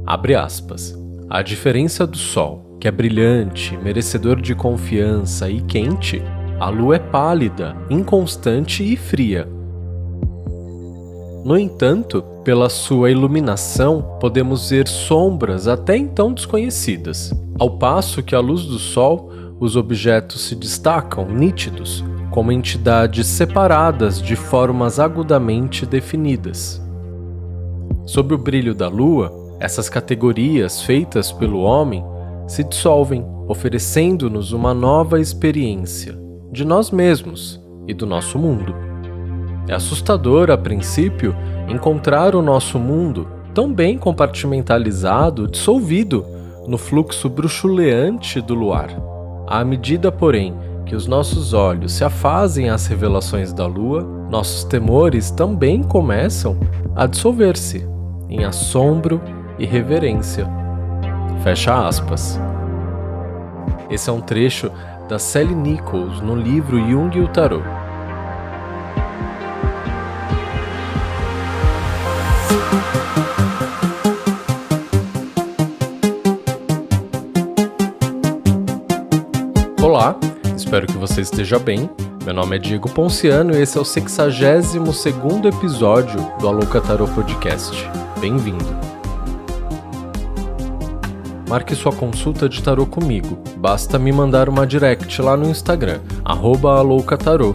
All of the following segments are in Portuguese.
Abre aspas. A diferença do Sol, que é brilhante, merecedor de confiança e quente, a Lua é pálida, inconstante e fria. No entanto, pela sua iluminação, podemos ver sombras até então desconhecidas. Ao passo que à luz do Sol, os objetos se destacam nítidos, como entidades separadas de formas agudamente definidas. Sob o brilho da Lua, essas categorias feitas pelo homem se dissolvem, oferecendo-nos uma nova experiência de nós mesmos e do nosso mundo. É assustador, a princípio, encontrar o nosso mundo tão bem compartimentalizado, dissolvido no fluxo bruxuleante do luar. À medida, porém, que os nossos olhos se afazem às revelações da Lua, nossos temores também começam a dissolver-se em assombro e reverência. Fecha aspas. Esse é um trecho da Sally Nichols no livro Jung e o Tarô. Olá, espero que você esteja bem. Meu nome é Diego Ponciano e esse é o 62º episódio do Alouca Tarô Podcast. Bem-vindo! Marque sua consulta de tarô comigo. Basta me mandar uma direct lá no Instagram, @aloucatarô.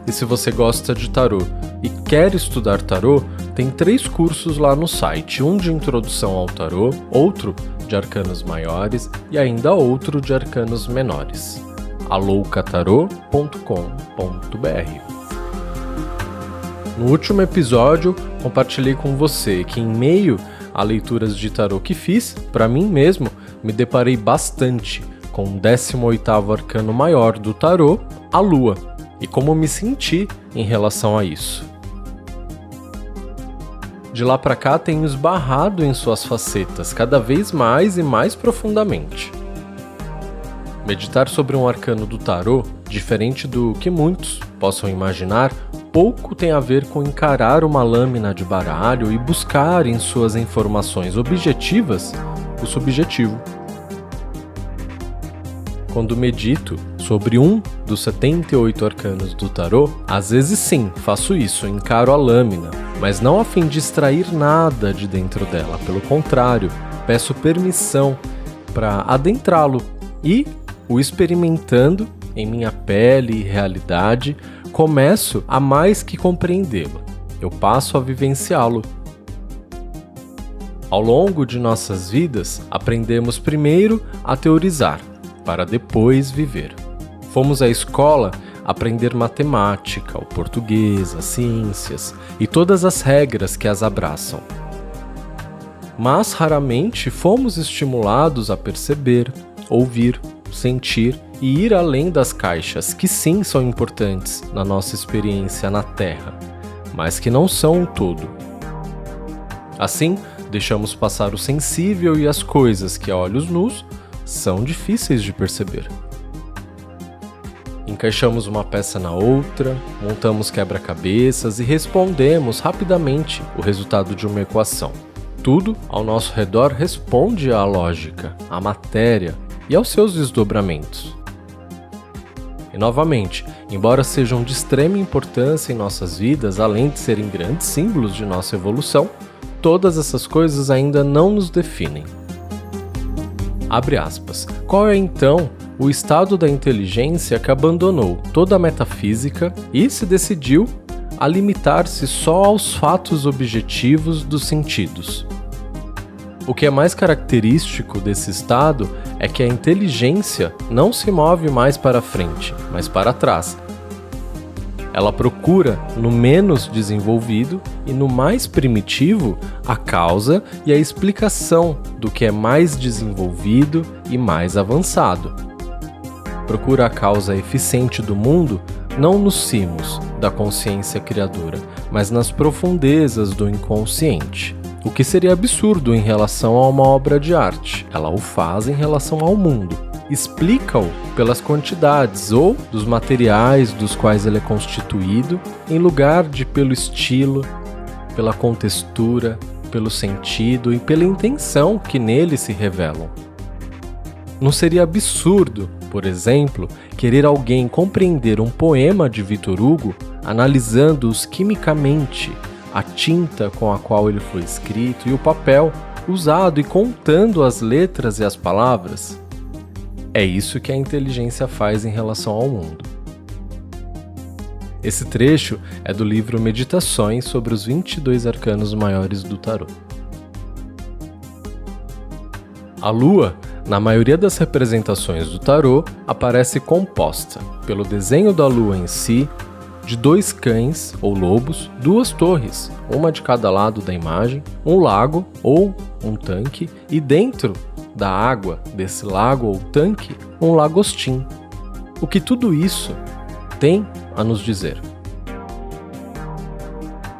E se você gosta de tarô e quer estudar tarô, tem 3 cursos lá no site. Um de introdução ao tarô, outro de arcanos maiores e ainda outro de arcanos menores. aloucatarô.com.br. No último episódio, compartilhei com você que, em meio a leituras de tarô que fiz, para mim mesmo, me deparei bastante com o 18º arcano maior do tarô, a Lua, e como me senti em relação a isso. De lá para cá tenho esbarrado em suas facetas cada vez mais e mais profundamente. Meditar sobre um arcano do tarô, diferente do que muitos possam imaginar, pouco tem a ver com encarar uma lâmina de baralho e buscar em suas informações objetivas o subjetivo. Quando medito sobre um dos 78 arcanos do tarô, às vezes sim, faço isso, encaro a lâmina, mas não a fim de extrair nada de dentro dela, pelo contrário, peço permissão para adentrá-lo e, o experimentando em minha pele e realidade, começo a mais que compreendê-lo, eu passo a vivenciá-lo. Ao longo de nossas vidas, aprendemos primeiro a teorizar, para depois viver. Fomos à escola aprender matemática, o português, as ciências e todas as regras que as abraçam. Mas raramente fomos estimulados a perceber, ouvir, sentir e ir além das caixas que sim são importantes na nossa experiência na Terra, mas que não são o todo. Assim, deixamos passar o sensível e as coisas que a olhos nus são difíceis de perceber. Encaixamos uma peça na outra, montamos quebra-cabeças e respondemos rapidamente o resultado de uma equação. Tudo ao nosso redor responde à lógica, à matéria e aos seus desdobramentos. E novamente, embora sejam de extrema importância em nossas vidas, além de serem grandes símbolos de nossa evolução, todas essas coisas ainda não nos definem. Abre aspas. Qual é então o estado da inteligência que abandonou toda a metafísica e se decidiu a limitar-se só aos fatos objetivos dos sentidos? O que é mais característico desse estado é que a inteligência não se move mais para frente, mas para trás. Ela procura no menos desenvolvido e no mais primitivo a causa e a explicação do que é mais desenvolvido e mais avançado. Procura a causa eficiente do mundo não nos cimos da consciência criadora, mas nas profundezas do inconsciente. O que seria absurdo em relação a uma obra de arte. Ela o faz em relação ao mundo. Explica-o pelas quantidades ou dos materiais dos quais ele é constituído, em lugar de pelo estilo, pela contextura, pelo sentido e pela intenção que nele se revelam. Não seria absurdo, por exemplo, querer alguém compreender um poema de Victor Hugo analisando-os quimicamente, a tinta com a qual ele foi escrito e o papel usado e contando as letras e as palavras? É isso que a inteligência faz em relação ao mundo. Esse trecho é do livro Meditações sobre os 22 arcanos maiores do tarô. A lua, na maioria das representações do tarô, aparece composta pelo desenho da lua em si, de 2 cães ou lobos, 2 torres, uma de cada lado da imagem, um lago ou um tanque e dentro da água desse lago ou tanque, um lagostim. O que tudo isso tem a nos dizer?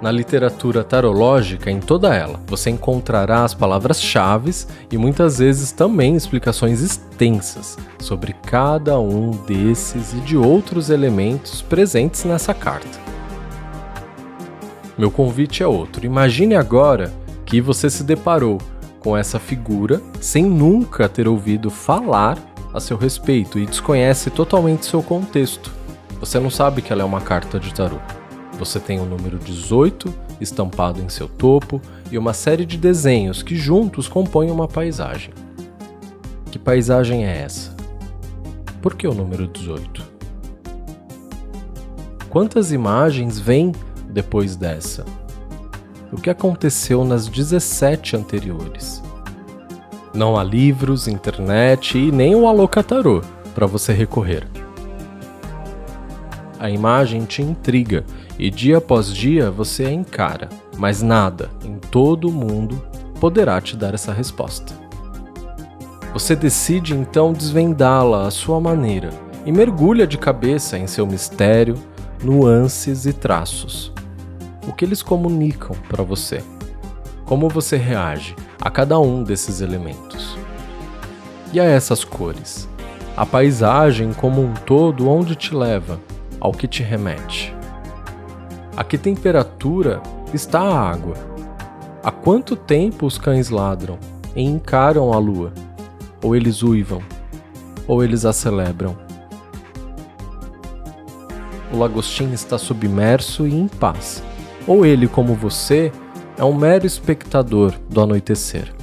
Na literatura tarológica, em toda ela, você encontrará as palavras-chave e muitas vezes também explicações extensas sobre cada um desses e de outros elementos presentes nessa carta. Meu convite é outro. Imagine agora que você se deparou com essa figura sem nunca ter ouvido falar a seu respeito e desconhece totalmente seu contexto. Você não sabe que ela é uma carta de tarô. Você tem o número 18 estampado em seu topo e uma série de desenhos que juntos compõem uma paisagem. Que paisagem é essa? Por que o número 18? Quantas imagens vêm depois dessa? O que aconteceu nas 17 anteriores? Não há livros, internet e nem o Alocatarô para você recorrer. A imagem te intriga e dia após dia você a encara, mas nada em todo o mundo poderá te dar essa resposta. Você decide então desvendá-la à sua maneira e mergulha de cabeça em seu mistério, nuances e traços. O que eles comunicam para você? Como você reage a cada um desses elementos? E a essas cores? A paisagem como um todo, onde te leva? Ao que te remete? A que temperatura está a água? Há quanto tempo os cães ladram e encaram a lua? Ou eles uivam? Ou eles a celebram? O lagostim está submerso e em paz. Ou ele, como você, é um mero espectador do anoitecer.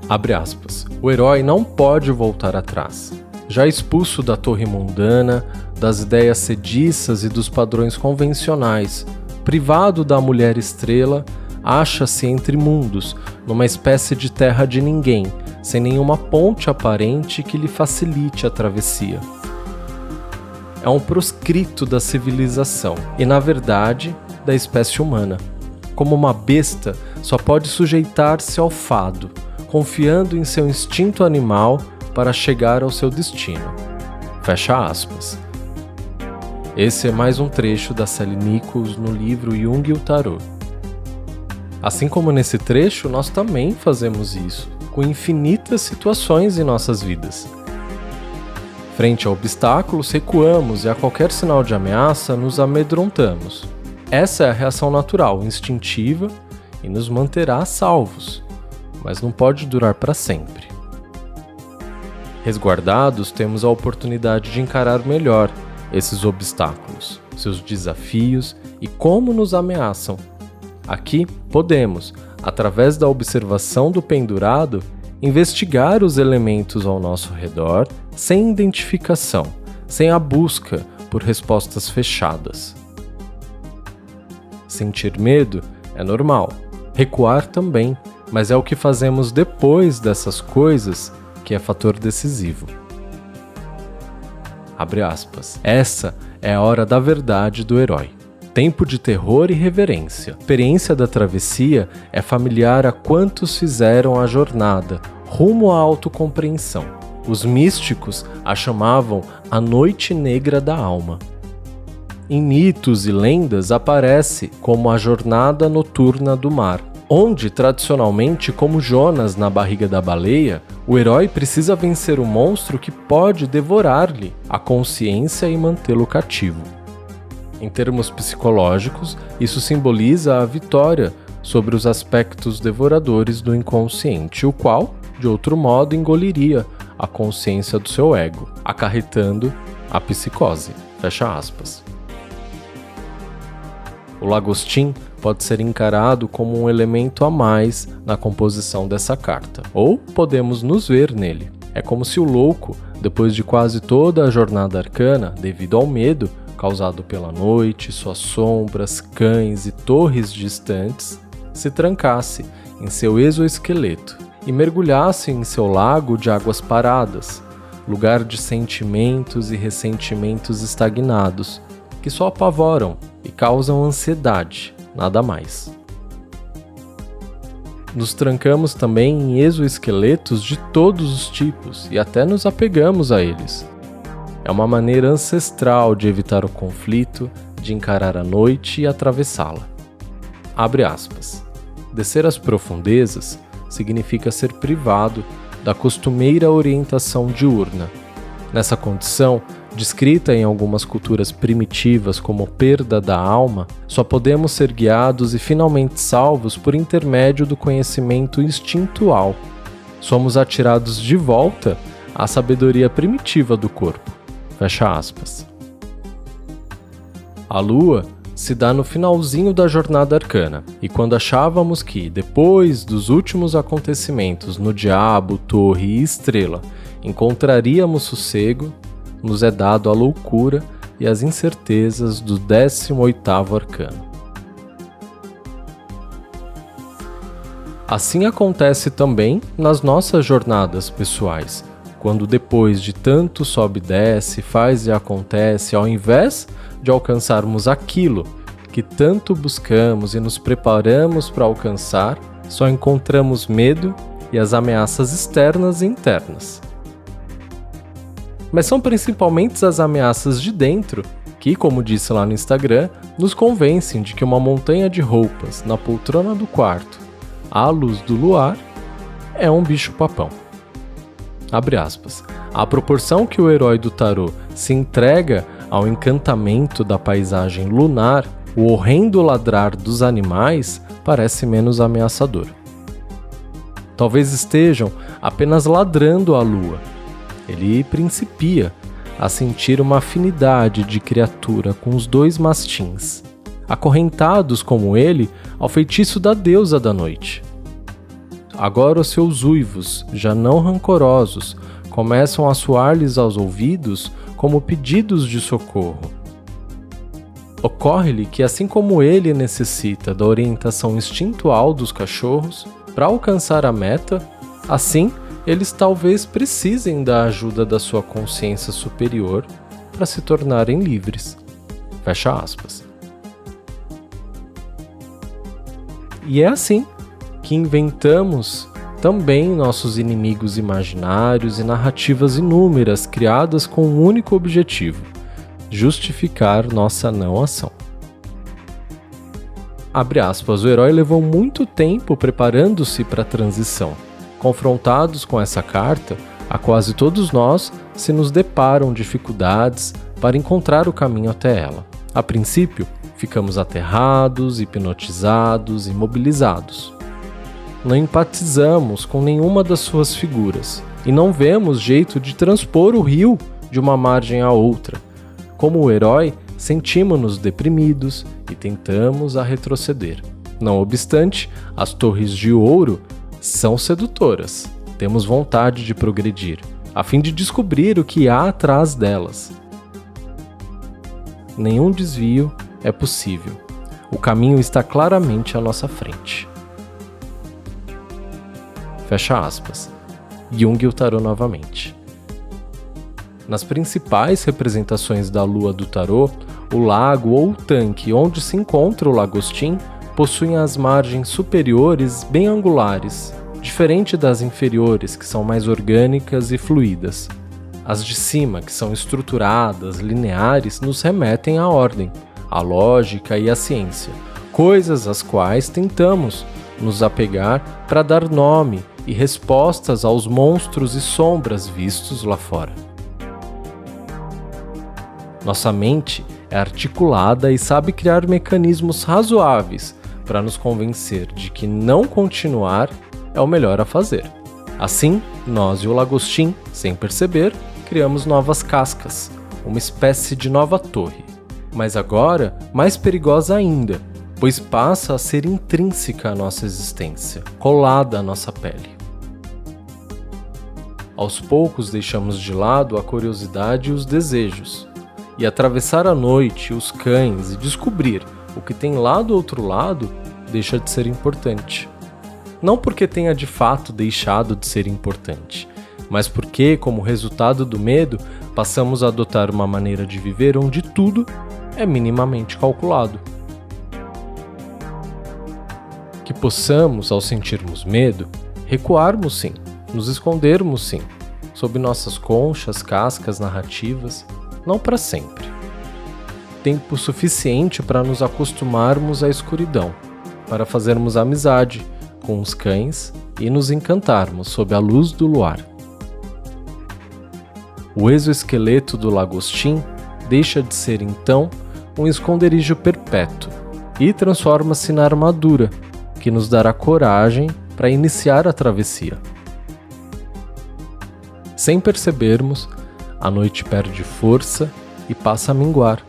Abre aspas. O herói não pode voltar atrás. Já expulso da torre mundana, das ideias sediças e dos padrões convencionais, privado da mulher estrela, acha-se entre mundos, numa espécie de terra de ninguém, sem nenhuma ponte aparente que lhe facilite a travessia. É um proscrito da civilização e, na verdade, da espécie humana. Como uma besta, só pode sujeitar-se ao fado, confiando em seu instinto animal para chegar ao seu destino. Fecha aspas. Esse é mais um trecho da Sally Nichols no livro Jung e o Tarô. Assim como nesse trecho, nós também fazemos isso, com infinitas situações em nossas vidas. Frente a obstáculos, recuamos e a qualquer sinal de ameaça, nos amedrontamos. Essa é a reação natural, instintiva e nos manterá salvos, mas não pode durar para sempre. Resguardados, temos a oportunidade de encarar melhor esses obstáculos, seus desafios e como nos ameaçam. Aqui podemos, através da observação do pendurado, investigar os elementos ao nosso redor sem identificação, sem a busca por respostas fechadas. Sentir medo é normal, recuar também, mas é o que fazemos depois dessas coisas que é fator decisivo. Abre aspas. Essa é a hora da verdade do herói. Tempo de terror e reverência. A experiência da travessia é familiar a quantos fizeram a jornada rumo à autocompreensão. Os místicos a chamavam a noite negra da alma. Em mitos e lendas aparece como a jornada noturna do mar, onde, tradicionalmente, como Jonas na barriga da baleia, o herói precisa vencer o monstro que pode devorar-lhe a consciência e mantê-lo cativo. Em termos psicológicos, isso simboliza a vitória sobre os aspectos devoradores do inconsciente, o qual, de outro modo, engoliria a consciência do seu ego, acarretando a psicose. Fecha aspas. O lagostim pode ser encarado como um elemento a mais na composição dessa carta, ou podemos nos ver nele. É como se o louco, depois de quase toda a jornada arcana, devido ao medo causado pela noite, suas sombras, cães e torres distantes, se trancasse em seu exoesqueleto e mergulhasse em seu lago de águas paradas, lugar de sentimentos e ressentimentos estagnados, que só apavoram e causam ansiedade, nada mais. Nos trancamos também em exoesqueletos de todos os tipos e até nos apegamos a eles. É uma maneira ancestral de evitar o conflito, de encarar a noite e atravessá-la. Abre aspas. Descer às profundezas significa ser privado da costumeira orientação diurna. Nessa condição, descrita em algumas culturas primitivas como perda da alma, só podemos ser guiados e finalmente salvos por intermédio do conhecimento instintual. Somos atirados de volta à sabedoria primitiva do corpo. Fecha aspas. A lua se dá no finalzinho da jornada arcana, e quando achávamos que, depois dos últimos acontecimentos no Diabo, Torre e Estrela, encontraríamos sossego, nos é dado a loucura e as incertezas do 18º arcano. Assim acontece também nas nossas jornadas pessoais, quando depois de tanto sobe e desce, faz e acontece, ao invés de alcançarmos aquilo que tanto buscamos e nos preparamos para alcançar, só encontramos medo e as ameaças externas e internas. Mas são principalmente as ameaças de dentro que, como disse lá no Instagram, nos convencem de que uma montanha de roupas na poltrona do quarto, à luz do luar, é um bicho-papão. Abre aspas. À proporção que o herói do tarô se entrega ao encantamento da paisagem lunar, o horrendo ladrar dos animais parece menos ameaçador. Talvez estejam apenas ladrando à lua. Ele principia a sentir uma afinidade de criatura com os dois mastins, acorrentados como ele ao feitiço da deusa da noite. Agora os seus uivos, já não rancorosos, começam a soar-lhes aos ouvidos como pedidos de socorro. Ocorre-lhe que, assim como ele necessita da orientação instintual dos cachorros para alcançar a meta, assim eles talvez precisem da ajuda da sua consciência superior para se tornarem livres. Fecha aspas. E é assim que inventamos também nossos inimigos imaginários e narrativas inúmeras criadas com um único objetivo: justificar nossa não ação. Abre aspas, o herói levou muito tempo preparando-se para a transição. Confrontados com essa carta, a quase todos nós se nos deparam dificuldades para encontrar o caminho até ela. A princípio, ficamos aterrados, hipnotizados, imobilizados. Não empatizamos com nenhuma das suas figuras e não vemos jeito de transpor o rio de uma margem à outra. Como o herói, sentimos-nos deprimidos e tentamos a retroceder. Não obstante, as torres de ouro são sedutoras. Temos vontade de progredir, a fim de descobrir o que há atrás delas. Nenhum desvio é possível. O caminho está claramente à nossa frente. Fecha aspas. Jung e o tarô novamente. Nas principais representações da lua do tarô, o lago ou o tanque onde se encontra o lagostim possuem as margens superiores bem angulares, diferente das inferiores, que são mais orgânicas e fluídas. As de cima, que são estruturadas, lineares, nos remetem à ordem, à lógica e à ciência, coisas às quais tentamos nos apegar para dar nome e respostas aos monstros e sombras vistos lá fora. Nossa mente é articulada e sabe criar mecanismos razoáveis para nos convencer de que não continuar é o melhor a fazer. Assim, nós e o lagostim, sem perceber, criamos novas cascas, uma espécie de nova torre. Mas agora, mais perigosa ainda, pois passa a ser intrínseca à nossa existência, colada à nossa pele. Aos poucos deixamos de lado a curiosidade e os desejos, e atravessar a noite, os cães e descobrir o que tem lá do outro lado deixa de ser importante. Não porque tenha de fato deixado de ser importante, mas porque, como resultado do medo, passamos a adotar uma maneira de viver onde tudo é minimamente calculado. Que possamos, ao sentirmos medo, recuarmos sim, nos escondermos sim, sob nossas conchas, cascas, narrativas, não para sempre. Tempo suficiente para nos acostumarmos à escuridão, para fazermos amizade com os cães e nos encantarmos sob a luz do luar. O exoesqueleto do lagostim deixa de ser então um esconderijo perpétuo e transforma-se na armadura que nos dará coragem para iniciar a travessia. Sem percebermos, a noite perde força e passa a minguar.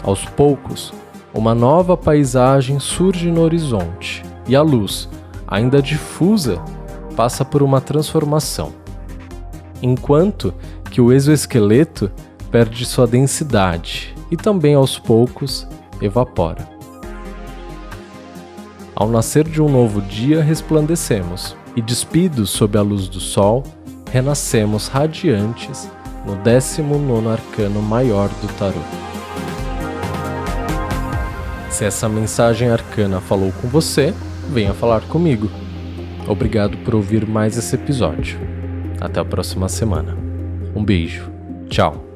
Aos poucos, uma nova paisagem surge no horizonte e a luz, ainda difusa, passa por uma transformação. Enquanto que o exoesqueleto perde sua densidade e também aos poucos evapora. Ao nascer de um novo dia, resplandecemos e, despidos sob a luz do sol, renascemos radiantes no 19º arcano maior do tarô. Se essa mensagem arcana falou com você, venha falar comigo. Obrigado por ouvir mais esse episódio. Até a próxima semana. Um beijo. Tchau.